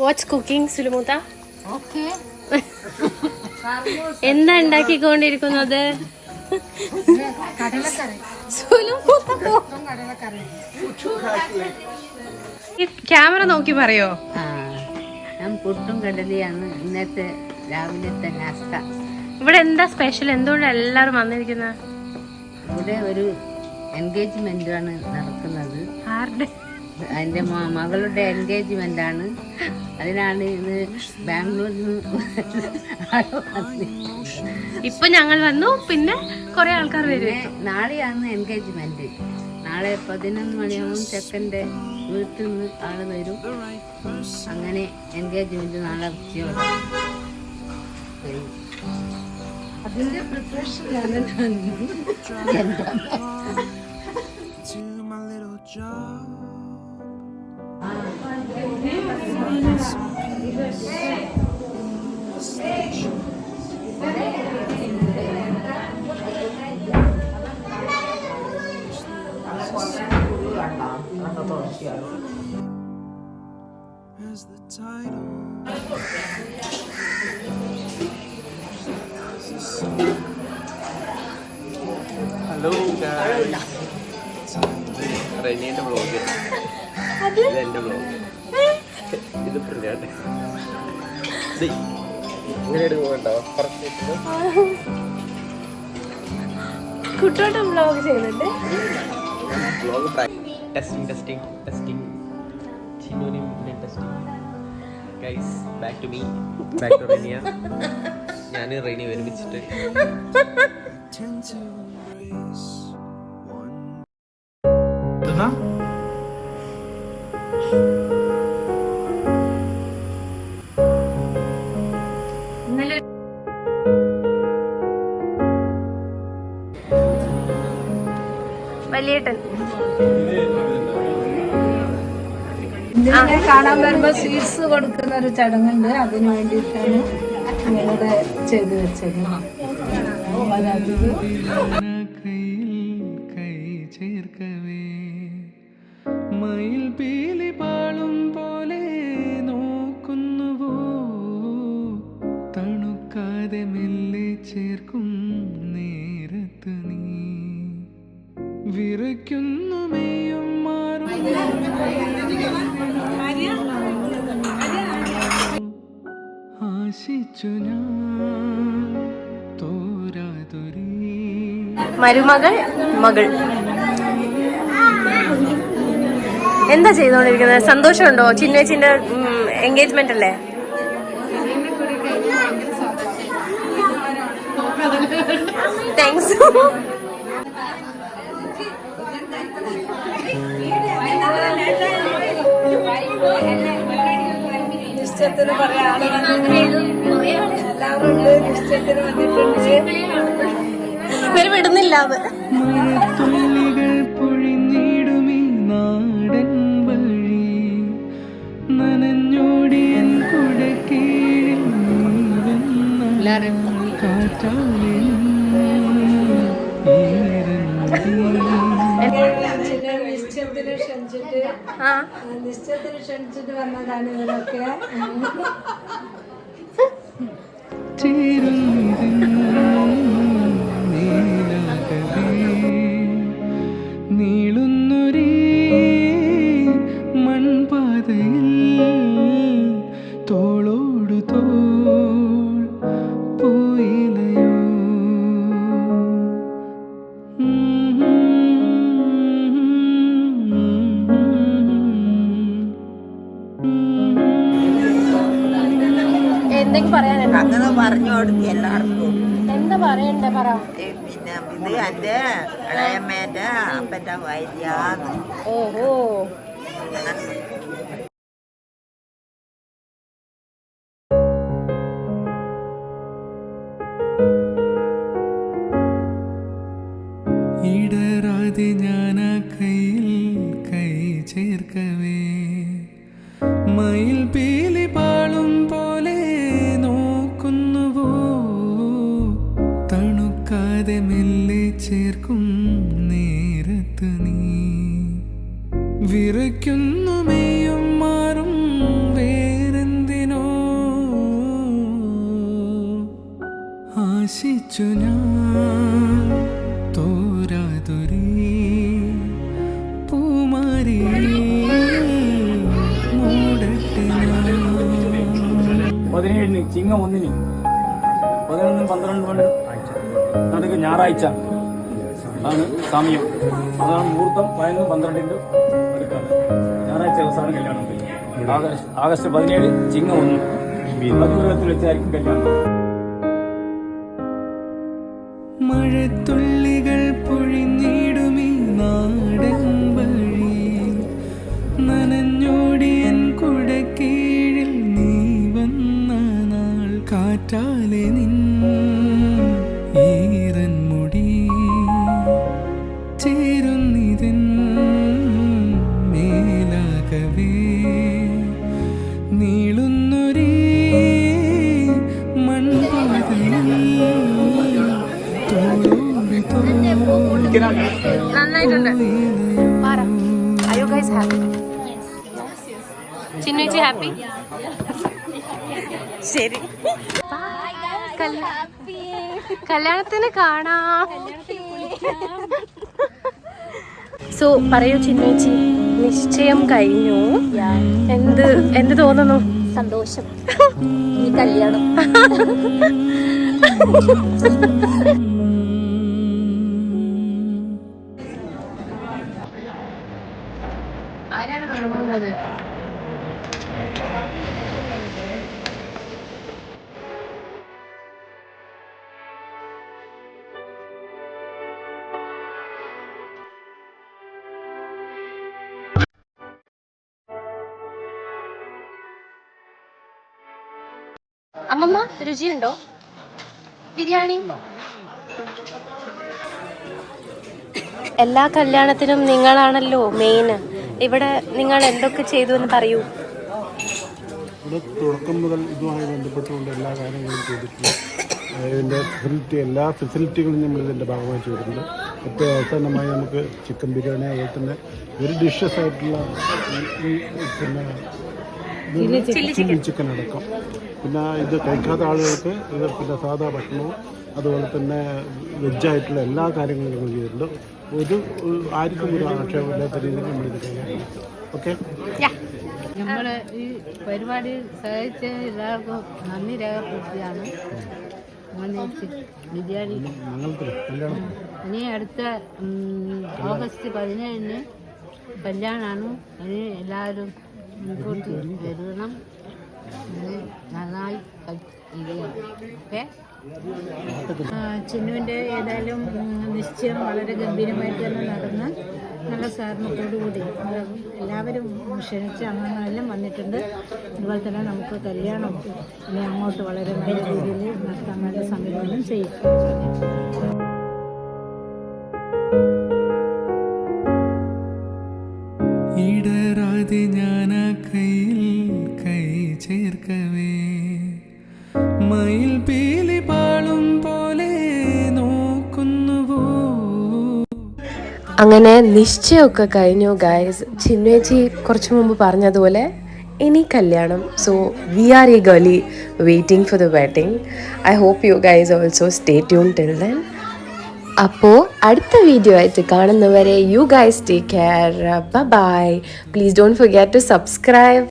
Watts cooking സുലുമൂത്ത? എന്താ ഉണ്ടാക്കിക്കൊണ്ടിരിക്കുന്നത്? Camera നോക്കി പറയോ? ഞാൻ പുട്ടും കടലയാണ് ഇന്നത്തെ രാവിലത്തെ നാസ്ത. ഇവിടെ എന്താ സ്പെഷ്യൽ? എന്തുകൊണ്ട് എല്ലാവരും വന്നിരിക്കുന്ന? ഇവിടെ ഒരു എൻഗേജ്മെന്റ് ആണ് നടക്കുന്നത്. ആരുടെ? എൻ്റെ മകളുടെ എൻഗേജ്മെന്റ് ആണ്. അതിനാണ് ഇത് ബാംഗ്ലൂരിൽ നിന്ന് ഇപ്പൊ ഞങ്ങൾ വന്നു. പിന്നെ കുറെ ആൾക്കാർ വരും. നാളെയാണ് എൻഗേജ്മെന്റ്. നാളെ 11 മണിയാകും ചെക്കൻ്റെ വീട്ടിൽ നിന്ന് ആള് വരും. അങ്ങനെ എൻഗേജ്മെന്റ് നാളെ ഉച്ചയോടെ. അതിന്റെ പ്രിപ്പറേഷനിലാണ് ഹലോ റെനിയുടെ വ്ളോഗ്. ഇതെന്റെ വ്ളോഗ്. ഇത് പ്രിയാട്ടെ ഇങ്ങനെ എടുക്കട്ടോ. കുട്ടോട്ടം വ്ളോഗ് ചെയ്യുന്നുണ്ട്. വ്ളോഗ് ടെസ്റ്റിംഗ് ചിന്നുനും testing. Guys back to me, back to റെനിയ. ഞാൻ റെനി ഒരുമിച്ചിട്ട് വലിയേട്ടൻ കാണാൻ വരുമ്പോ സ്വീറ്റ്സ് കൊടുക്കുന്ന ഒരു ചടങ്ങുണ്ട്. അതിനു വേണ്ടിയിട്ടാണ് ഞങ്ങളുടെ ചെയ്തു വെച്ചത്. മയിൽ പീലി പാളും പോലെ നോക്കുന്നുവോ, തണുക്കാതെ മെല്ലെ ചേർക്കും നേരത്ത് നീ വിറയ്ക്കുന്നു മെയ്യും മാറും ആശിച്ചു ഞാൻ തോരാതൊരീ. മരുമകൾ മകൾ എന്താ ചെയ്തോണ്ടിരിക്കുന്നത്? സന്തോഷമുണ്ടോ? ചിന്നേച്ചിന്റെ എൻഗേജ്മെന്റ് അല്ലേ? താങ്ക്സ്. നിശ്ചയത്തിന് പറയാൻ എല്ലാവരും ഉണ്ട്. നിശ്ചയത്തിന് വന്നിട്ടുണ്ട്. വിടുന്നില്ല. അത് മഴത്തുള്ളികൾ പൊഴിഞ്ഞിടുമീ നാടൻ വഴി, നനഞ്ഞോടിയൻ കുടക്കീഴിൽ കാറ്റാലെ നിശ്ചയത്തിന് ക്ഷണിച്ചിട്ട് വന്നതാണ് ഇവരൊക്കെ. നീളുന്നൊരേ മൺപാതയിൽ തോളോടു തോൾ പോയിലയോ. എന്തെങ്കിലും പറയാനുണ്ടോ? അങ്ങനെ പറഞ്ഞു കൊടുക്കും എല്ലാവർക്കും. എന്താ പറയണ്ടേ? പറ. പിന്നെ ഇത് എൻ്റെ ഇളയമ്മേൻ്റെ അപ്പൻ്റെ വൈദ്യാന്ന്. ഓഹോ. ഇടരാതെ ഞാനാ കയ്യിൽ കൈ ചേർക്കവേ, മയിൽ പീലി പാളും പോലെ നോക്കുന്നുവോ, തണുക്കാതെ മെല്ലെ ചേർക്കും നേരത്ത് നീ വിറയ്ക്കുന്നു മെയ്യും മാറും വേറെ കൊതിച്ചു ഞാൻ തോരാതൊരു പൂമാരി മൂടട്ടെ ഞാൻ. 17 ചിങ്ങം 1 11 12 മണി നടുക്ക് ഞായറാഴ്ച ആണ് സമയം. അതാണ് മുഹൂർത്തം 11-12 അടുക്കാണ്. ഞായറാഴ്ച ദിവസമാണ് കല്യാണം. ആഗസ്റ്റ് 17 ചിങ്ങം 1 മധുരത്തിൽ വെച്ചായിരിക്കും കല്യാണം. മഴത്തുള്ളികൾ പൊഴിഞ്ഞിടുമീ നാടൻ വഴി നനഞ്ഞോടിയൻ കുടക്കീഴിൽ നീ വന്ന നാൾ കാറ്റാലെ നിൻ ഈറൻ മുടി ചേരുന്നിതൻ മേലാകവേ നീളുന്നൊരേ നന്നായിട്ടുണ്ട്. ചിന്നുച്ചി ഹാപ്പി? ശരി, കല്യാണത്തിന് കാണാം. സോ പറയൂ ചിന്നുച്ചി, നിശ്ചയം കഴിഞ്ഞു. എന്ത് തോന്നുന്നു? സന്തോഷം. ഈ കല്യാണം ആരാണ് തുടങ്ങുന്നത്? അമ്മമ്മ, രുചിയുണ്ടോ ബിരിയാണി? എല്ലാ കല്യാണത്തിനും നിങ്ങളാണല്ലോ മെയിൻ. ഇവിടെ നിങ്ങൾ എന്തൊക്കെ ചെയ്തു എന്ന് പറയൂ. ഇവിടെ തുടക്കം മുതൽ ഇതുമായി ബന്ധപ്പെട്ടുകൊണ്ട് എല്ലാ കാര്യങ്ങളും ചെയ്തിട്ടുണ്ട്. ഇതിൻ്റെ എല്ലാ ഫെസിലിറ്റികളും നമ്മൾ ഇതിൻ്റെ ഭാഗമായി ചെയ്തിട്ടുണ്ട്. ഏറ്റവും അവസാനമായി നമുക്ക് ചിക്കൻ ബിരിയാണി, അതുപോലെ തന്നെ ഒരു ഡിഷസ് ആയിട്ടുള്ള പിന്നെ ചില്ലി ചിക്കൻ അടക്കം. പിന്നെ ഇത് കഴിക്കാത്ത ആളുകൾക്ക് ഇത് പിന്നെ സാധാ ഭക്ഷണവും അതുപോലെ തന്നെ വെജായിട്ടുള്ള എല്ലാ കാര്യങ്ങളും നമ്മൾ ചെയ്തിട്ടുണ്ട്. ആർക്കും ഒരു ആക്ഷേപമില്ലാത്ത രീതിയിൽ നമ്മളിത് കൈകാര്യം. ഓക്കെ, നമ്മൾ ഈ പരിപാടി സഹായിച്ച എല്ലാവർക്കും നന്ദി രേഖപ്പെടുത്തിയാണ്. ബിരിയാണി ഇനി അടുത്ത ഓഗസ്റ്റ് 17 കല്യാണമാണ്. ഇനി എല്ലാവരും മുൻകൂട്ടി വരണം. നന്നായി ഓക്കെ. ചിന്നുവിൻ്റെ ഏതായാലും നിശ്ചയം വളരെ ഗംഭീരമായിട്ട് തന്നെ നടന്ന് നല്ല സാധനത്തോടുകൂടി എല്ലാവരും ക്ഷണിച്ച് അംഗങ്ങളെല്ലാം വന്നിട്ടുണ്ട്. അതുപോലെ തന്നെ നമുക്ക് കല്യാണം ഇനി അങ്ങോട്ട് വളരെ നല്ല രീതിയിൽ നടത്താൻ വേണ്ട സംവിധാനം ചെയ്യും. ഇടരാതെ ഞാനാ കയ്യിൽ കൈ ചേർക്കവേ മയിൽ പീലി പാളും പോലെ നോക്കുന്നുവോ. അങ്ങനെ നിശ്ചയമൊക്കെ കഴിഞ്ഞു ഗൈസ്. ചിന്നുവേച്ചി കുറച്ചു മുമ്പ് പറഞ്ഞതുപോലെ ഇനി കല്യാണം. So we are eagerly waiting for the wedding. I hope you guys also stay tune till then. അപ്പോൾ അടുത്ത വീഡിയോ ആയിട്ട് കാണുന്നവരെ you guys take care. Bye. Please don't forget to subscribe.